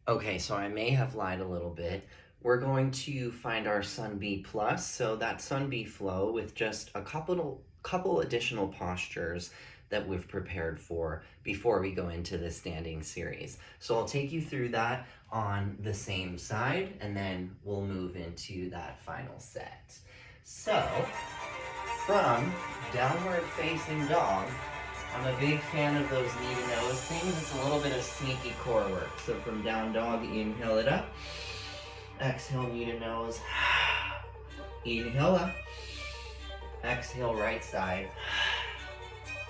Okay, so I may have lied a little bit. We're going to find our Sun B plus, so that Sun B flow with just a couple additional postures that we've prepared for before we go into the standing series. So I'll take you through that on the same side, and then we'll move into that final set. So, from downward facing dog, I'm a big fan of those knee to nose things. It's a little bit of sneaky core work. So from down dog, inhale it up. Exhale, knee to nose. Inhale up. Exhale, right side.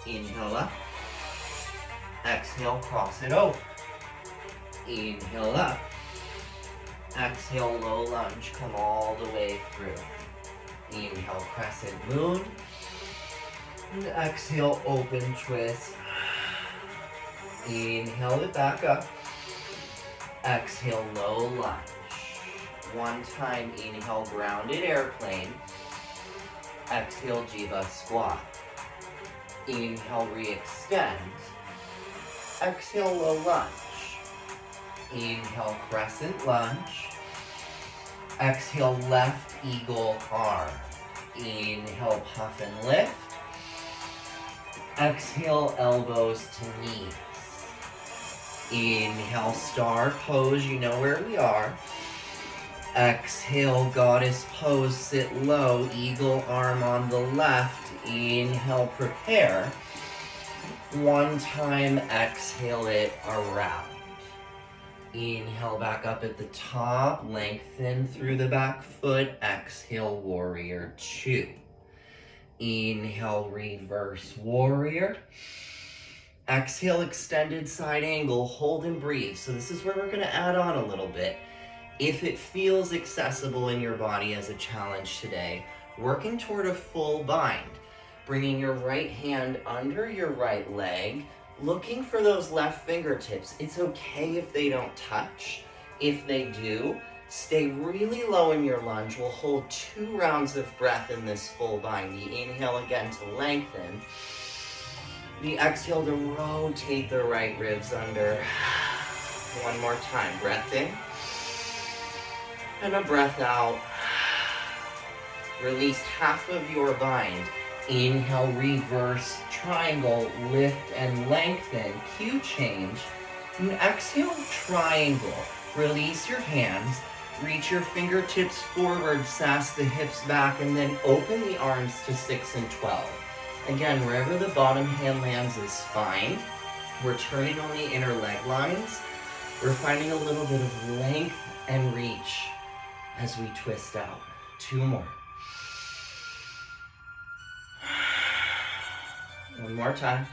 Inhale up. Exhale, cross it over. Inhale up. Exhale, low lunge. Come all the way through. Inhale, crescent moon. And exhale, open twist. Inhale it back up. Exhale, low lunge. One time, inhale, grounded airplane. Exhale, jiva squat. Inhale, re-extend. Exhale, low lunge. Inhale, crescent lunge. Exhale, left eagle arm. Inhale, puff and lift. Exhale, elbows to knees. Inhale, star pose, you know where we are. Exhale, goddess pose, sit low, eagle arm on the left. Inhale, prepare. One time, exhale it around. Inhale, back up at the top, lengthen through the back foot. Exhale, warrior two. Inhale, reverse warrior. Exhale, extended side angle, hold and breathe. So this is where we're gonna add on a little bit. If it feels accessible in your body as a challenge today, working toward a full bind, bringing your right hand under your right leg, looking for those left fingertips. It's okay if they don't touch. If they do, stay really low in your lunge. We'll hold 2 rounds of breath in this full bind. The inhale again to lengthen. The exhale to rotate the right ribs under. One more time, breath in. And a breath out. Release half of your bind. Inhale, reverse triangle, lift and lengthen, Q change. And exhale, triangle. Release your hands, reach your fingertips forward, sass the hips back, and then open the arms to 6 and 12. Again, wherever the bottom hand lands is fine. We're turning on the inner leg lines. We're finding a little bit of length and reach as we twist out. 2 more. One more time.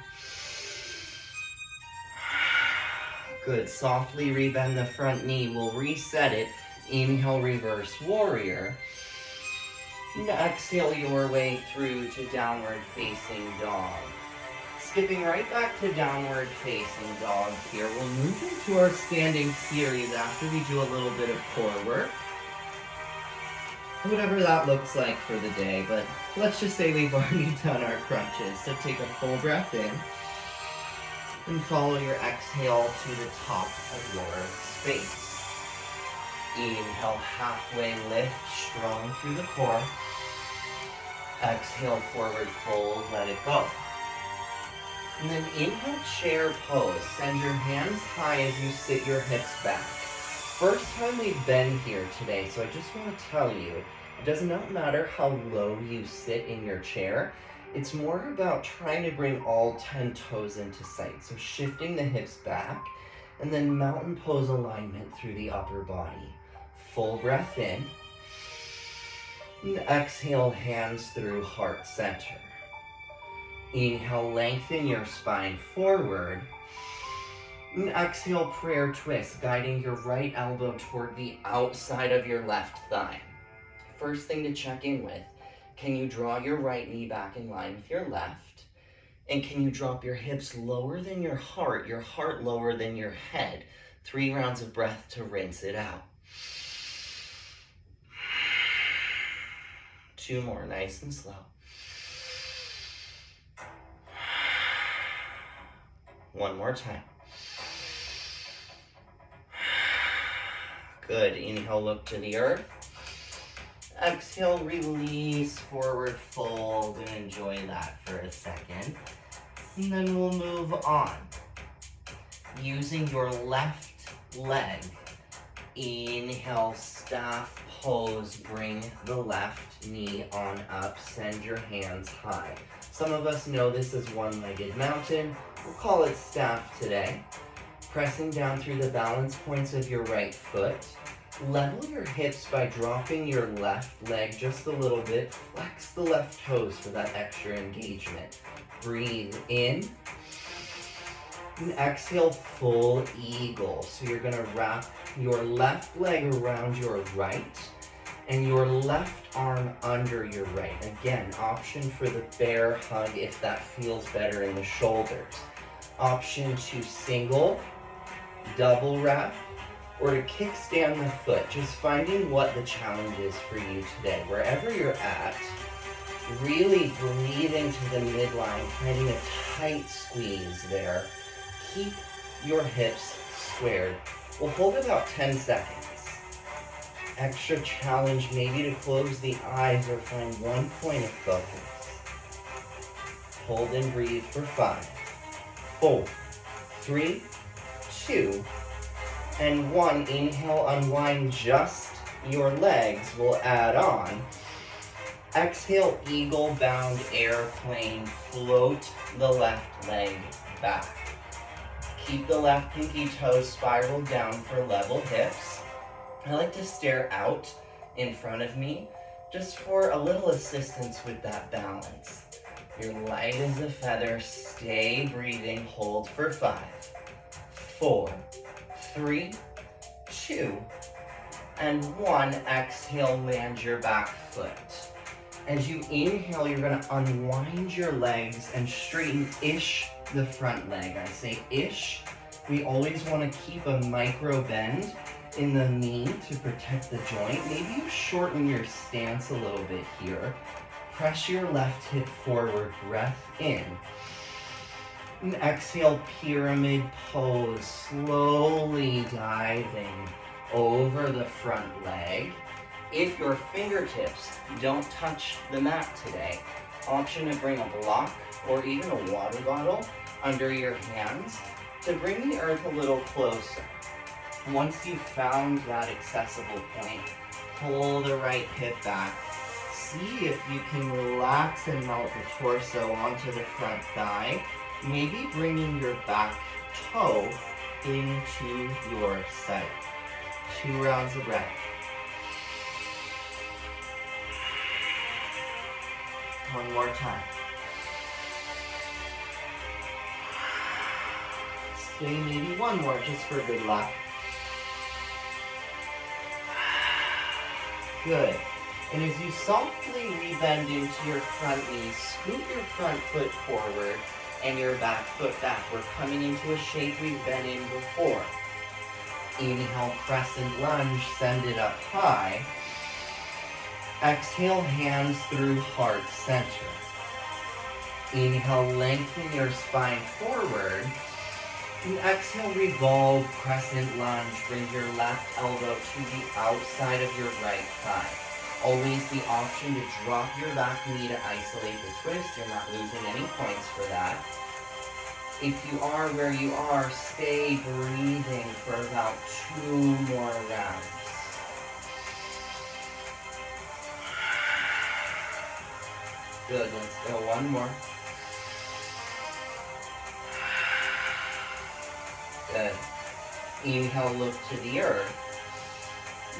Good. Softly rebend the front knee. We'll reset it. Inhale, reverse warrior. And exhale your way through to downward facing dog. Skipping right back to downward facing dog here. We'll move into our standing series after we do a little bit of core work. Whatever that looks like for the day, but let's just say we've already done our crunches. So take a full breath in and follow your exhale to the top of your space. Inhale, halfway lift, strong through the core. Exhale, forward fold, let it go. And then inhale, chair pose. Send your hands high as you sit your hips back. First time we've been here today, so I just want to tell you, it does not matter how low you sit in your chair. It's more about trying to bring all 10 toes into sight. So shifting the hips back, and then mountain pose alignment through the upper body. Full breath in. And exhale, hands through heart center. Inhale, lengthen your spine forward. And exhale, prayer twist, guiding your right elbow toward the outside of your left thigh. First thing to check in with, can you draw your right knee back in line with your left? And can you drop your hips lower than your heart lower than your head? 3 rounds of breath to rinse it out. 2 more, nice and slow. 1 more time. Good. Inhale, look to the earth. Exhale, release, forward fold, and enjoy that for a second. And then we'll move on. Using your left leg, inhale, staff pose, bring the left knee on up, send your hands high. Some of us know this as one-legged mountain. We'll call it staff today. Pressing down through the balance points of your right foot. Level your hips by dropping your left leg just a little bit. Flex the left toes for that extra engagement. Breathe in. And exhale, full eagle. So you're gonna wrap your left leg around your right and your left arm under your right. Again, option for the bear hug if that feels better in the shoulders. Option to single, double wrap, or to kickstand the foot. Just finding what the challenge is for you today. Wherever you're at, really breathe into the midline, finding a tight squeeze there. Keep your hips squared. We'll hold about 10 seconds. Extra challenge maybe to close the eyes or find one point of focus. Hold and breathe for 5, 4, 3, 2, and 1. Inhale, unwind just your legs. We'll add on. Exhale, eagle bound airplane. Float the left leg back. Keep the left pinky toe spiraled down for level hips. I like to stare out in front of me just for a little assistance with that balance. You're light as a feather. Stay breathing. Hold for 5, 4, 3, 2, and 1. Exhale, land your back foot. As you inhale, you're going to unwind your legs and straighten-ish the front leg. I say ish. We always want to keep a micro bend in the knee to protect the joint. Maybe you shorten your stance a little bit here. Press your left hip forward, breath in. And exhale, pyramid pose, slowly diving over the front leg. If your fingertips don't touch the mat today, option to bring a block or even a water bottle under your hands to bring the earth a little closer. Once you've found that accessible point, pull the right hip back. See if you can relax and melt the torso onto the front thigh, maybe bringing your back toe into your sight. 2 rounds of breath. One more time. Stay maybe one more just for good luck. Good. And as you softly rebend into your front knee, scoot your front foot forward and your back foot back. We're coming into a shape we've been in before. Inhale, crescent lunge, send it up high. Exhale, hands through heart center. Inhale, lengthen your spine forward. And exhale, revolve, crescent lunge. Bring your left elbow to the outside of your right thigh. Always the option to drop your back knee to isolate the twist. You're not losing any points for that. If you are where you are, stay breathing for about 2 more rounds. Good, let's go one more. Good. Inhale, look to the earth.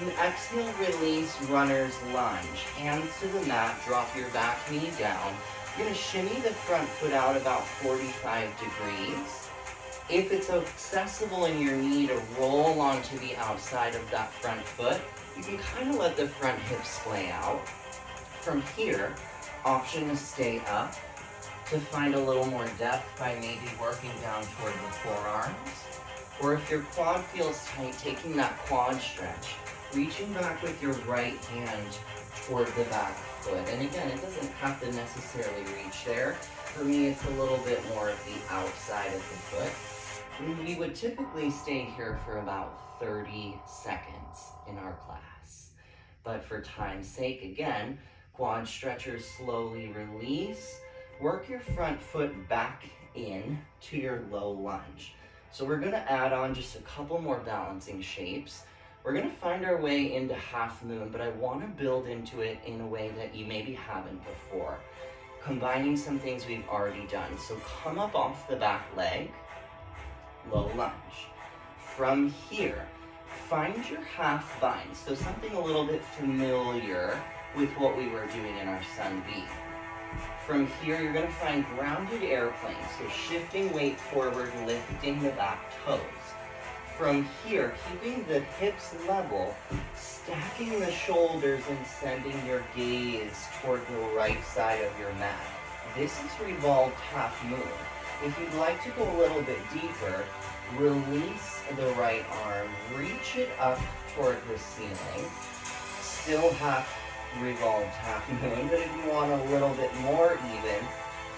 And exhale, release, runner's lunge. Hands to the mat, drop your back knee down. You're going to shimmy the front foot out about 45 degrees. If it's accessible in your knee to roll onto the outside of that front foot, you can kind of let the front hip splay out. From here, option to stay up, to find a little more depth by maybe working down toward the forearms. Or if your quad feels tight, taking that quad stretch, reaching back with your right hand toward the back foot. And again, it doesn't have to necessarily reach there. For me, it's a little bit more of the outside of the foot. We would typically stay here for about 30 seconds in our class. But for time's sake, again, quad stretchers slowly release. Work your front foot back in to your low lunge. So we're gonna add on just a couple more balancing shapes. We're gonna find our way into half moon, but I wanna build into it in a way that you maybe haven't before, combining some things we've already done. So come up off the back leg, low lunge. From here, find your half bind, so something a little bit familiar with what we were doing in our sun B. From here, you're gonna find grounded airplane, so shifting weight forward, lifting the back toes. From here, keeping the hips level, stacking the shoulders and sending your gaze toward the right side of your mat. This is revolved half moon. If you'd like to go a little bit deeper, release the right arm, reach it up toward the ceiling. Still revolved half moon, but if you want a little bit more even,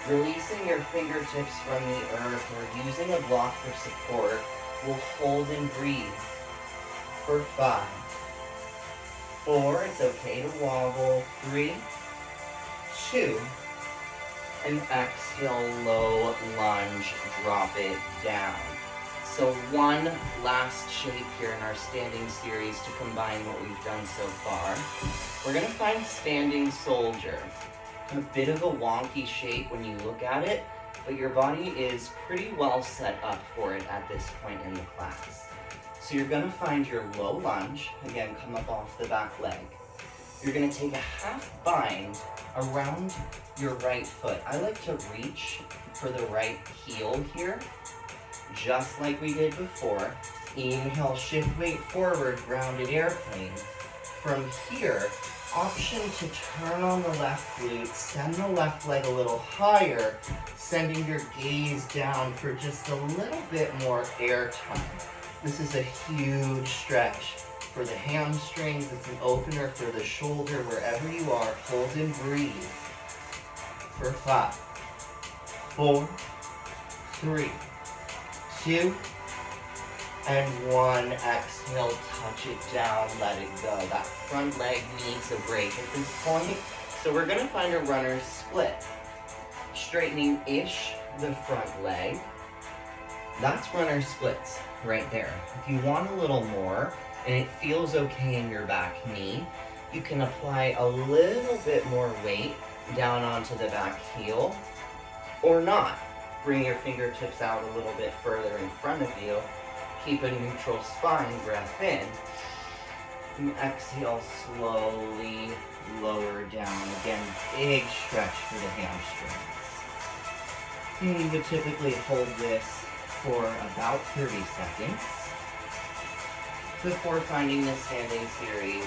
releasing your fingertips from the earth or using a block for support, we'll hold and breathe for 5, 4, it's okay to wobble, 3, 2, and exhale, low lunge, drop it down. So one last shape here in our standing series to combine what we've done so far. We're gonna find standing soldier. A bit of a wonky shape when you look at it, but your body is pretty well set up for it at this point in the class. So you're gonna find your low lunge, again, come up off the back leg. You're gonna take a half bind around your right foot. I like to reach for the right heel here, just like we did before. Inhale, shift weight forward, grounded airplane. From here, option to turn on the left glute, send the left leg a little higher, sending your gaze down for just a little bit more air time. This is a huge stretch for the hamstrings. It's an opener for the shoulder. Wherever you are, hold and breathe for 5, 4, 3, 2, and 1. Exhale, touch it down, let it go. That front leg needs a break at this point. So we're gonna find a runner's split. Straightening-ish the front leg. That's runner's splits right there. If you want a little more, and it feels okay in your back knee, you can apply a little bit more weight down onto the back heel, or not. Bring your fingertips out a little bit further in front of you. Keep a neutral spine, breath in. And exhale, slowly lower down. Again, big stretch for the hamstrings. And you would typically hold this for about 30 seconds before finding the standing series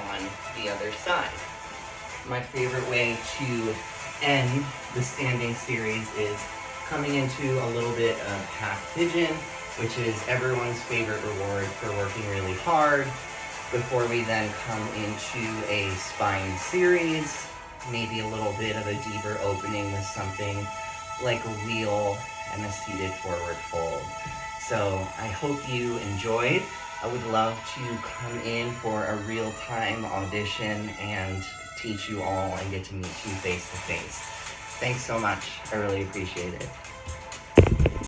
on the other side. My favorite way to end the standing series is coming into a little bit of half pigeon, which is everyone's favorite reward for working really hard, before we then come into a spine series, maybe a little bit of a deeper opening with something like a wheel and a seated forward fold. So I hope you enjoyed. I would love to come in for a real-time audition and teach you all and get to meet you face to face. Thanks so much. I really appreciate it.